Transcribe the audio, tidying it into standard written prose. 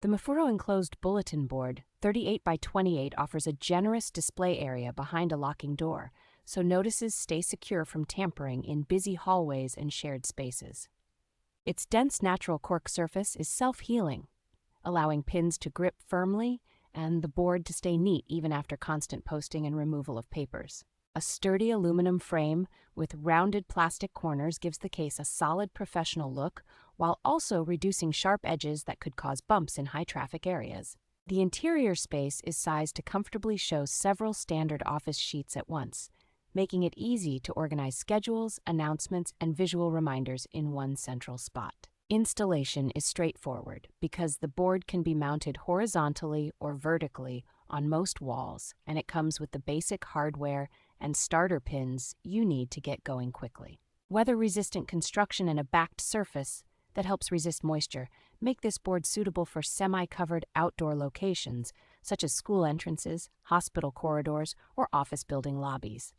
The Mifuro Enclosed Bulletin Board 38 by 28 offers a generous display area behind a locking door, so notices stay secure from tampering in busy hallways and shared spaces. Its dense natural cork surface is self-healing, allowing pins to grip firmly and the board to stay neat even after constant posting and removal of papers. A sturdy aluminum frame with rounded plastic corners gives the case a solid professional look while also reducing sharp edges that could cause bumps in high-traffic areas. The interior space is sized to comfortably show several standard office sheets at once, making it easy to organize schedules, announcements, and visual reminders in one central spot. Installation is straightforward because the board can be mounted horizontally or vertically on most walls, and it comes with the basic hardware and starter pins you need to get going quickly. Weather-resistant construction and a backed surface that helps resist moisture make this board suitable for semi-covered outdoor locations such as school entrances, hospital corridors, or office building lobbies.